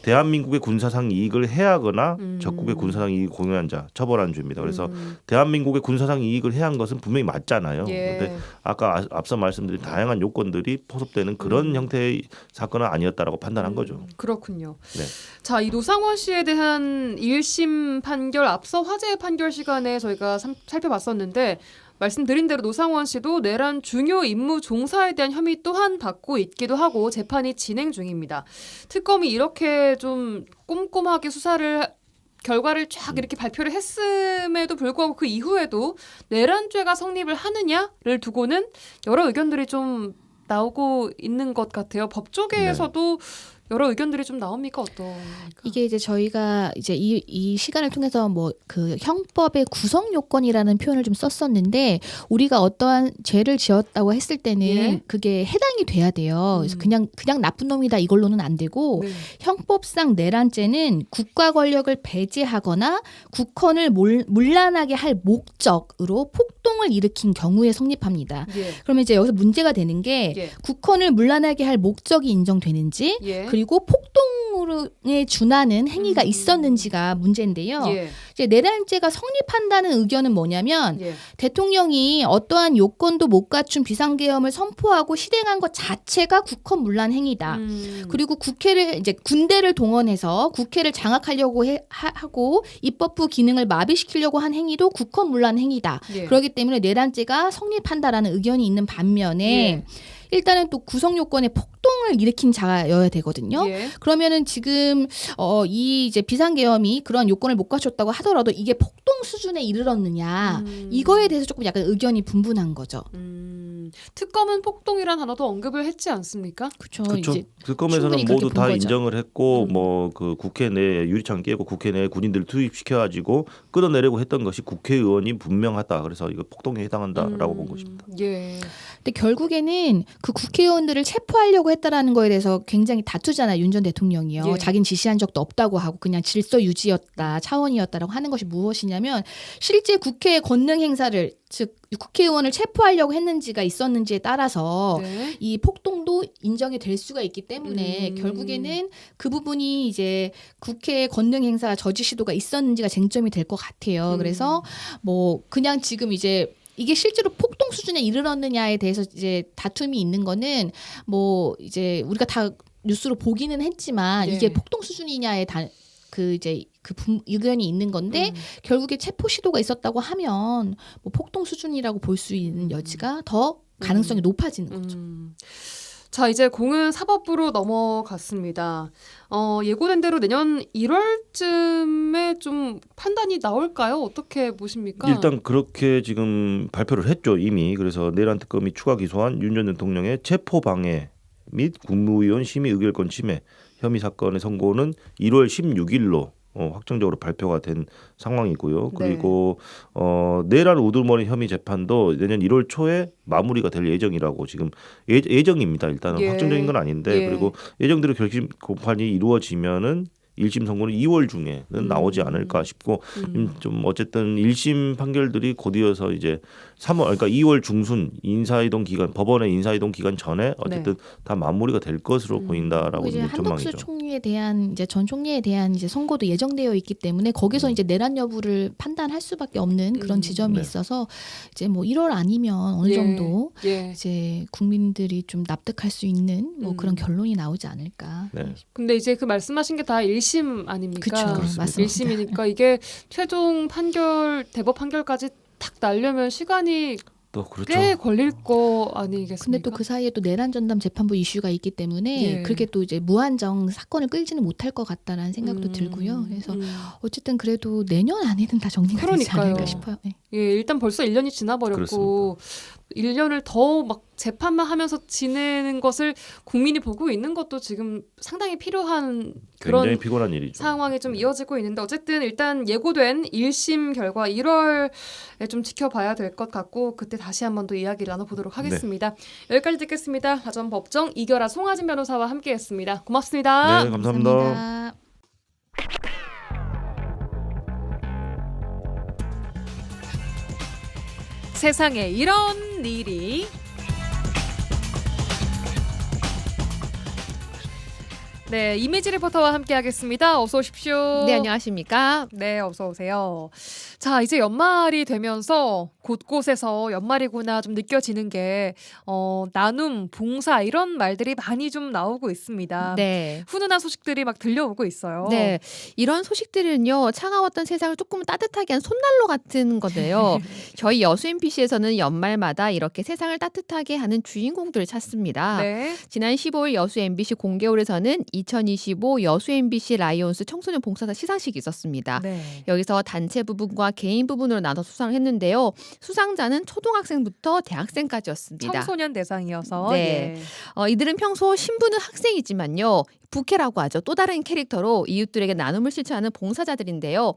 대한민국의 군사상 이익을 해하거나 적국의 군사상 이익을 공유한 자 처벌하는 죄입니다. 그래서 대한민국의 군사상 이익을 해한 것은 분명히 맞잖아요. 그런데 아까 앞서 말씀드린 다양한 요건들이 포섭되는 그런 형태의 사건은 아니었다라고 판단한 거죠. 그렇군요. 네. 자, 이 노상원 씨에 대한 1심 판결 앞서 화재 판결 시간에 저희가 살펴봤었는데 말씀드린 대로 노상원 씨도 내란 중요 임무 종사에 대한 혐의 또한 받고 있기도 하고 재판이 진행 중입니다. 특검이 이렇게 좀 꼼꼼하게 수사를 결과를 쫙 이렇게 발표를 했음에도 불구하고 그 이후에도 내란죄가 성립을 하느냐를 두고는 여러 의견들이 좀 나오고 있는 것 같아요. 법조계에서도 여러 의견들이 좀 나옵니까? 이게 이제 저희가 이제 이 시간을 통해서 뭐 그 형법의 구성 요건이라는 표현을 좀 썼었는데 우리가 어떠한 죄를 지었다고 했을 때는 그게 해당이 돼야 돼요. 그래서 그냥 나쁜 놈이다 이걸로는 안 되고 형법상 내란죄는 국가 권력을 배제하거나 국헌을 문란하게 할 목적으로 폭동을 일으킨 경우에 성립합니다. 그러면 이제 여기서 문제가 되는 게 국헌을 문란하게 할 목적이 인정되는지 그리고 폭동에 준하는 행위가 있었는지가 문제인데요. 이제 내란죄가 성립한다는 의견은 뭐냐면 대통령이 어떠한 요건도 못 갖춘 비상계엄을 선포하고 실행한 것 자체가 국헌 문란 행위다. 그리고 국회를 이제 군대를 동원해서 국회를 장악하려고 하고 입법부 기능을 마비시키려고 한 행위도 국헌 문란 행위다. 그렇기 때문에 내란죄가 성립한다라는 의견이 있는 반면에 일단은 또 구성 요건에 폭동을 일으킨 자여야 되거든요. 그러면은 지금 이 이제 비상계엄이 그런 요건을 못 갖췄다고 하더라도 이게 폭동 수준에 이르렀느냐 이거에 대해서 조금 약간 의견이 분분한 거죠. 특검은 폭동이란 단어도 언급을 했지 않습니까? 그렇죠. 특검에서는 모두 다 인정을 했고 뭐 그 국회 내에 유리창 깨고 국회 내에 군인들 투입시켜가지고 끌어내려고 했던 것이 국회의원이 분명하다. 그래서 이거 폭동에 해당한다라고 본 것입니다. 근데 결국에는 그 국회의원들을 체포하려고 했다라는 거에 대해서 굉장히 다투잖아요. 윤 전 대통령이요. 자기는 지시한 적도 없다고 하고 그냥 질서 유지였다 차원이었다라고 하는 것이 무엇이냐면 실제 국회의 권능 행사를 즉 국회의원을 체포하려고 했는지가 있었는지에 따라서 이 폭동도 인정이 될 수가 있기 때문에 결국에는 그 부분이 이제 국회 권능 행사 저지 시도가 있었는지가 쟁점이 될 것 같아요. 그래서 뭐 그냥 지금 이제 이게 실제로 폭동 수준에 이르렀느냐에 대해서 이제 다툼이 있는 거는 뭐 이제 우리가 다 뉴스로 보기는 했지만 이게 폭동 수준이냐에 의견이 있는 건데 결국에 체포 시도가 있었다고 하면 뭐 폭동 수준이라고 볼 수 있는 여지가 더 가능성이 높아지는 거죠. 자, 이제 공은 사법부로 넘어갔습니다. 예고된 대로 내년 1월쯤에 좀 판단이 나올까요? 어떻게 보십니까? 일단 그렇게 지금 발표를 했죠 이미. 그래서 내란 특검이 추가 기소한 윤 전 대통령의 체포 방해 및 국무위원 심의 의결권 침해 혐의 사건의 선고는 1월 16일로 확정적으로 발표가 된 상황이고요. 네. 그리고 내란 우두머리 혐의 재판도 내년 1월 초에 마무리가 될 예정이라고 지금 예정입니다. 일단은 예. 확정적인 건 아닌데 예. 그리고 예정대로 결심 공판이 이루어지면은 1심 선고는 2월 중에는 나오지 않을까 싶고 좀 어쨌든 1심 판결들이 곧이어서 이제 3월 그러니까 2월 중순 인사이동 기간 법원의 인사이동 기간 전에 어쨌든 다 마무리가 될 것으로 보인다라고 이제 이제 한덕수 전망이죠. 총리에 대한 이제 전 총리에 대한 이제 선고도 예정되어 있기 때문에 거기서 이제 내란 여부를 판단할 수밖에 없는 그런 지점이 네. 있어서 이제 뭐 1월 아니면 어느 예. 정도 예. 이제 국민들이 좀 납득할 수 있는 뭐 그런 음. 결론이 나오지 않을까. 네. 근데 이제 그 말씀하신 게 다 1심 아닙니까? 그렇죠. 그렇습니다. 맞습니다. 1심이니까 이게 최종 판결 대법 판결까지 탁 날려면 시간이 또 그렇죠. 꽤 걸릴 거 아니겠습니까? 근데 또 그 사이에 또 내란 전담 재판부 이슈가 있기 때문에 예. 그게 또 이제 무한정 사건을 끌지는 못할 것 같다라는 생각도 들고요. 그래서 어쨌든 그래도 내년 안에는 다 정리가 되지 그러니까요. 않을까 싶어요. 네. 예, 일단 벌써 1년이 지나버렸고 그렇습니다. 1년을 더 막 재판만 하면서 지내는 것을 국민이 보고 있는 것도 지금 상당히 필요한 그런 굉장히 피곤한 일이죠. 상황이 좀 이어지고 있는데 어쨌든 일단 예고된 1심 결과 1월에 좀 지켜봐야 될 것 같고 그때 다시 한번 또 이야기를 나눠보도록 하겠습니다. 여기까지 듣겠습니다. 가전법정 이결아 송하진 변호사와 함께했습니다. 고맙습니다. 네, 감사합니다. 세상에 이런 일이 네, 이미지 리포터와 함께하겠습니다. 어서 오십시오. 네, 안녕하십니까? 네, 어서 오세요. 자, 이제 연말이 되면서 곳곳에서 연말이구나 좀 느껴지는 게 나눔, 봉사 이런 말들이 많이 좀 나오고 있습니다. 네. 훈훈한 소식들이 막 들려오고 있어요. 네. 이런 소식들은요, 차가웠던 세상을 조금 따뜻하게 한 손난로 같은 건데요. 저희 여수 MBC에서는 연말마다 이렇게 세상을 따뜻하게 하는 주인공들을 찾습니다. 네. 지난 15일 여수 MBC 공개홀에서는 2025 여수 MBC 라이온스 청소년 봉사사 시상식이 있었습니다. 네. 여기서 단체 부분과 개인 부분으로 나눠 수상을 했는데요. 수상자는 초등학생부터 대학생까지였습니다. 청소년 대상이어서 네. 예. 이들은 평소 신분은 학생이지만요. 부캐라고 하죠. 또 다른 캐릭터로 이웃들에게 나눔을 실천하는 봉사자들인데요.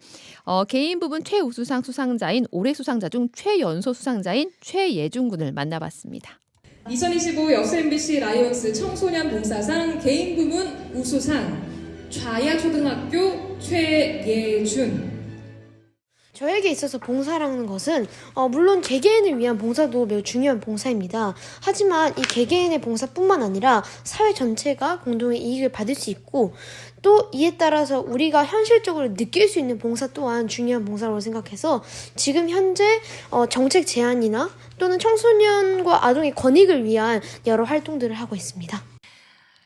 개인 부분 최우수상 수상자인 올해 수상자 중 최연소 수상자인 최예준 군을 만나봤습니다. 2025 여수 MBC 라이온스 청소년 봉사상 개인 부문 우수상 좌야초등학교 최예준. 저에게 있어서 봉사라는 것은 물론 개개인을 위한 봉사도 매우 중요한 봉사입니다. 하지만 이 개개인의 봉사뿐만 아니라 사회 전체가 공동의 이익을 받을 수 있고 또 이에 따라서 우리가 현실적으로 느낄 수 있는 봉사 또한 중요한 봉사라고 생각해서 지금 현재 정책 제안이나 또는 청소년과 아동의 권익을 위한 여러 활동들을 하고 있습니다.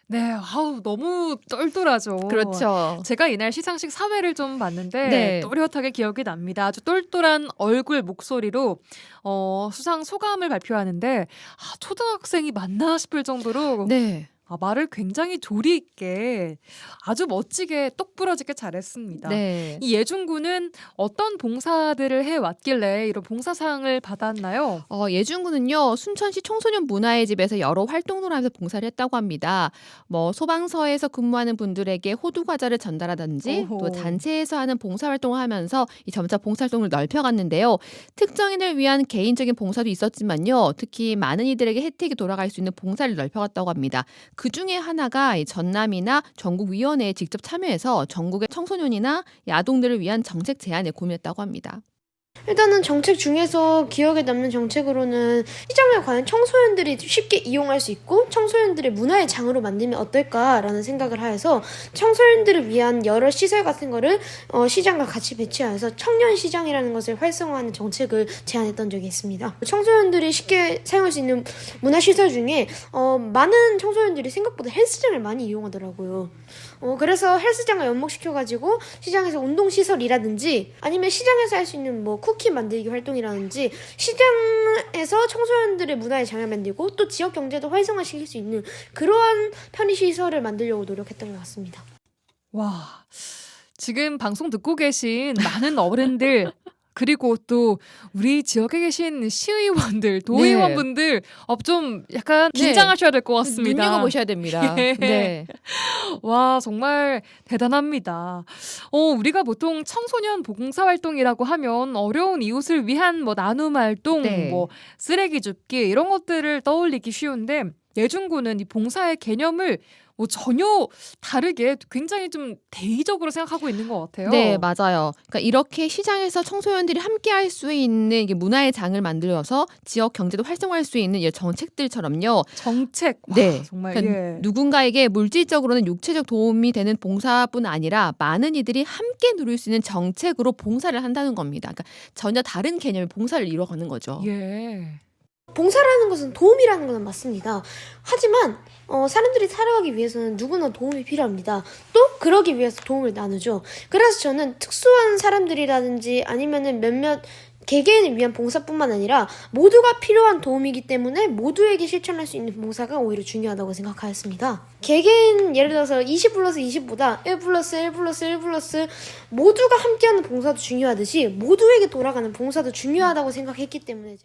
네, 아우 너무 똘똘하죠. 그렇죠. 제가 이날 시상식 사회를 좀 봤는데 네. 또렷하게 기억이 납니다. 아주 똘똘한 얼굴 목소리로 수상 소감을 발표하는데 초등학생이 맞나 싶을 정도로 네. 말을 굉장히 조리 있게 아주 멋지게 똑부러지게 잘했습니다. 네. 이 예준 군은 어떤 봉사들을 해왔길래 이런 봉사상을 받았나요? 예준 군은요, 순천시 청소년 문화의 집에서 여러 활동을 하면서 봉사를 했다고 합니다. 소방서에서 근무하는 분들에게 호두 과자를 전달하든지 오호. 또 단체에서 하는 봉사활동을 하면서 이 점차 봉사활동을 넓혀갔는데요. 특정인을 위한 개인적인 봉사도 있었지만요. 특히 많은 이들에게 혜택이 돌아갈 수 있는 봉사를 넓혀갔다고 합니다. 그 중에 하나가 이 전남이나 전국위원회에 직접 참여해서 전국의 청소년이나 이 아동들을 위한 정책 제안에 고민했다고 합니다. 일단은 정책 중에서 기억에 남는 정책으로는 시장을 과연 청소년들이 쉽게 이용할 수 있고 청소년들의 문화의 장으로 만들면 어떨까라는 생각을 하여서 청소년들을 위한 여러 시설 같은 거를 시장과 같이 배치하여서 청년시장이라는 것을 활성화하는 정책을 제안했던 적이 있습니다. 청소년들이 쉽게 사용할 수 있는 문화시설 중에 많은 청소년들이 생각보다 헬스장을 많이 이용하더라고요. 그래서 헬스장을 연목시켜가지고 시장에서 운동시설이라든지 아니면 시장에서 할 수 있는 쿠키 만들기 활동이라든지 시장에서 청소년들의 문화의 장을 만들고 또 지역 경제도 활성화시킬 수 있는 그러한 편의시설을 만들려고 노력했던 것 같습니다. 와, 지금 방송 듣고 계신 많은 어른들 그리고 또 우리 지역에 계신 시의원들, 도의원분들 좀 약간 네. 긴장하셔야 될 것 같습니다. 눈여겨보셔야 됩니다. 예. 네. 와, 정말 대단합니다. 우리가 보통 청소년 봉사활동이라고 하면 어려운 이웃을 위한 뭐 나눔 활동, 네. 뭐 쓰레기 줍기 이런 것들을 떠올리기 쉬운데 예중군은 이 봉사의 개념을 뭐 전혀 다르게 굉장히 좀 대의적으로 생각하고 있는 것 같아요. 네, 맞아요. 그러니까 이렇게 시장에서 청소년들이 함께 할 수 있는 이게 문화의 장을 만들어서 지역 경제도 활성화할 수 있는 이 정책들처럼요. 정책. 와, 네. 정말 그러니까 예. 누군가에게 물질적으로는 육체적 도움이 되는 봉사뿐 아니라 많은 이들이 함께 누릴 수 있는 정책으로 봉사를 한다는 겁니다. 그러니까 전혀 다른 개념의 봉사를 이루어가는 거죠. 예. 봉사라는 것은 도움이라는 건 맞습니다. 하지만 사람들이 살아가기 위해서는 누구나 도움이 필요합니다. 또 그러기 위해서 도움을 나누죠. 그래서 저는 특수한 사람들이라든지 아니면은 몇몇 개개인을 위한 봉사뿐만 아니라 모두가 필요한 도움이기 때문에 모두에게 실천할 수 있는 봉사가 오히려 중요하다고 생각하였습니다. 개개인 예를 들어서 20+20보다 1+1+1+ 모두가 함께하는 봉사도 중요하듯이 모두에게 돌아가는 봉사도 중요하다고 생각했기 때문에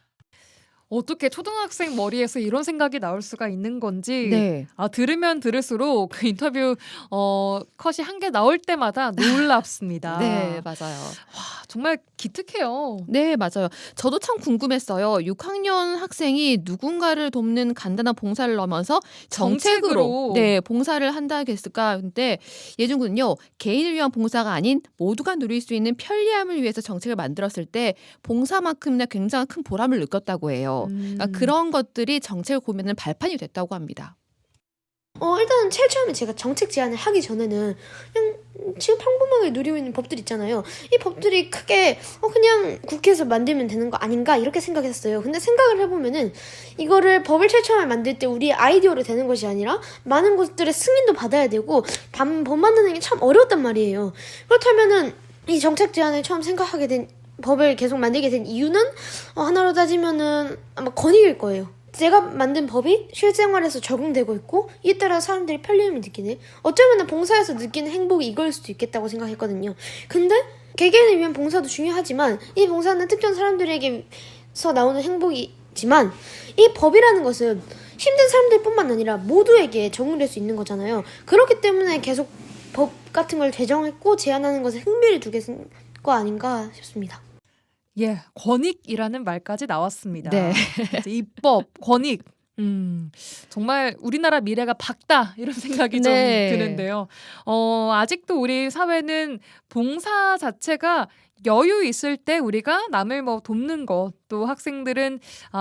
어떻게 초등학생 머리에서 이런 생각이 나올 수가 있는 건지 네. 들으면 들을수록 그 인터뷰 컷이 한 개 나올 때마다 놀랍습니다. 네, 맞아요. 와, 정말 기특해요. 네, 맞아요. 저도 참 궁금했어요. 6학년 학생이 누군가를 돕는 간단한 봉사를 넘어서 정책으로 정책으로. 네, 봉사를 한다 했을까? 근데 예준군은요. 개인을 위한 봉사가 아닌 모두가 누릴 수 있는 편리함을 위해서 정책을 만들었을 때 봉사만큼이나 굉장히 큰 보람을 느꼈다고 해요. 그러니까 그런 것들이 정책을 고민하는 발판이 됐다고 합니다. 일단 제일 처음에 제가 정책 제안을 하기 전에는 그냥 지금 평범하게 누리고 있는 법들 있잖아요. 이 법들이 크게 그냥 국회에서 만들면 되는 거 아닌가 이렇게 생각했어요. 근데 생각을 해보면은 이거를 법을 제일 처음에 만들 때 우리 아이디어로 되는 것이 아니라 많은 곳들의 승인도 받아야 되고 법 만드는 게 참 어려웠단 말이에요. 그렇다면은 이 정책 제안을 처음 생각하게 된 법을 계속 만들게 된 이유는 하나로 따지면은 아마 권익일 거예요. 제가 만든 법이 실생활에서 적용되고 있고 이에 따라 사람들이 편리함을 느끼네. 어쩌면 봉사에서 느끼는 행복이 이걸 수도 있겠다고 생각했거든요. 근데 개개인을 위한 봉사도 중요하지만 이 봉사는 특정 사람들에게서 나오는 행복이지만 이 법이라는 것은 힘든 사람들뿐만 아니라 모두에게 적용될 수 있는 거잖아요. 그렇기 때문에 계속 법 같은 걸 제정했고 제안하는 것에 흥미를 두게 된 거 아닌가 싶습니다. 예, 권익이라는 말까지 나왔습니다. 네. 이제 입법, 권익. 정말 우리나라 미래가 밝다 이런 생각이 네. 좀 드는데요. 아직도 우리 사회는 봉사 자체가 여유 있을 때 우리가 남을 뭐 돕는 것, 또 학생들은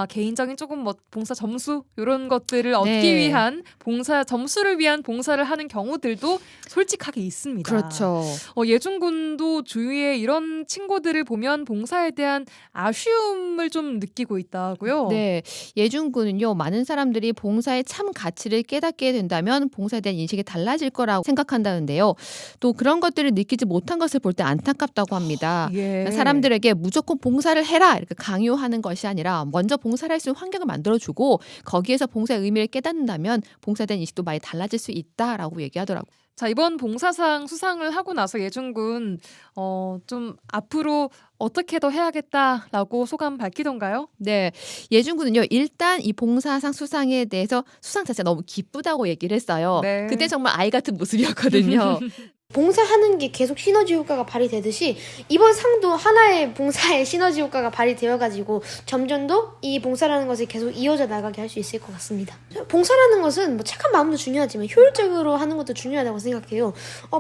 개인적인 조금 뭐 봉사 점수 이런 것들을 얻기 네. 위한 봉사 점수를 위한 봉사를 하는 경우들도 솔직하게 있습니다. 그렇죠. 예준군도 주위에 이런 친구들을 보면 봉사에 대한 아쉬움을 좀 느끼고 있다고요. 네, 예준군은요. 많은 사람들이 봉사의 참 가치를 깨닫게 된다면 봉사에 대한 인식이 달라질 거라고 생각한다는데요. 또 그런 것들을 느끼지 못한 것을 볼 때 안타깝다고 합니다. 예. 사람들에게 무조건 봉사를 해라 이렇게 강요하는 것이 아니라 먼저 봉사를 할 수 있는 환경을 만들어주고 거기에서 봉사의 의미를 깨닫는다면 봉사에 대한 인식도 많이 달라질 수 있다라고 얘기하더라고요. 자, 이번 봉사상 수상을 하고 나서 예준군 좀 앞으로 어떻게 더 해야겠다라고 소감 밝히던가요? 네, 예준군은요. 일단 이 봉사상 수상에 대해서 수상 자체가 너무 기쁘다고 얘기를 했어요. 네. 그때 정말 아이 같은 모습이었거든요. 봉사하는 게 계속 시너지 효과가 발휘되듯이 이번 상도 하나의 봉사의 시너지 효과가 발휘되어가지고 점점 더 이 봉사라는 것이 계속 이어져 나가게 할 수 있을 것 같습니다. 봉사라는 것은 뭐 착한 마음도 중요하지만 효율적으로 하는 것도 중요하다고 생각해요.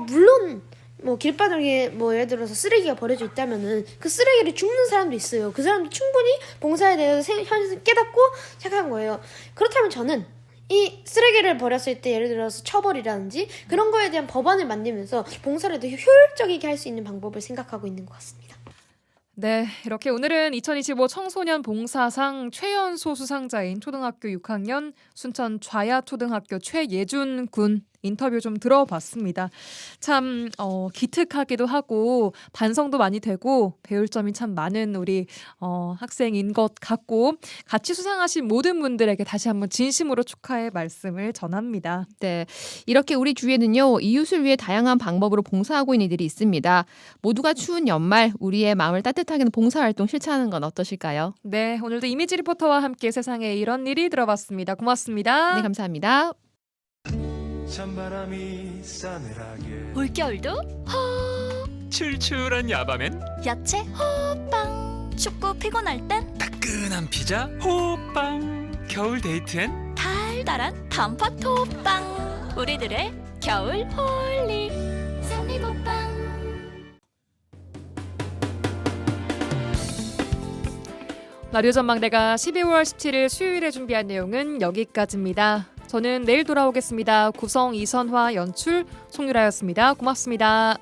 물론 뭐 길바닥에 뭐 예를 들어서 쓰레기가 버려져 있다면은 그 쓰레기를 줍는 사람도 있어요. 그 사람도 충분히 봉사에 대해서 깨닫고 생각한 거예요. 그렇다면 저는 이 쓰레기를 버렸을 때 예를 들어서 처벌이라든지 그런 거에 대한 법안을 만들면서 봉사를 더 효율적이게 할 수 있는 방법을 생각하고 있는 것 같습니다. 네, 이렇게 오늘은 2025 청소년 봉사상 최연소 수상자인 초등학교 6학년 순천 좌야초등학교 최예준 군 인터뷰 좀 들어봤습니다. 참 기특하기도 하고 반성도 많이 되고 배울 점이 참 많은 우리 학생인 것 같고 같이 수상하신 모든 분들에게 다시 한번 진심으로 축하의 말씀을 전합니다. 네, 이렇게 우리 주위에는요 이웃을 위해 다양한 방법으로 봉사하고 있는 이들이 있습니다. 모두가 추운 연말 우리의 마음을 따뜻하게 하는 봉사활동 실천하는 건 어떠실까요? 네, 오늘도 이미지 리포터와 함께 세상에 이런 일이 들어봤습니다. 고맙습니다. 네, 감사합니다. 찬바람이 싸늘하게 올겨울도 출출한 야밤엔 야채 호빵 춥고 피곤할 땐 따끈한 피자 호빵 겨울 데이트엔 달달한 단팥 호빵 우리들의 겨울 홀리 산리호빵. 라디오 전망대가 12월 17일 수요일에 준비한 내용은 여기까지입니다. 저는 내일 돌아오겠습니다. 구성 이선화, 연출 송유라였습니다. 고맙습니다.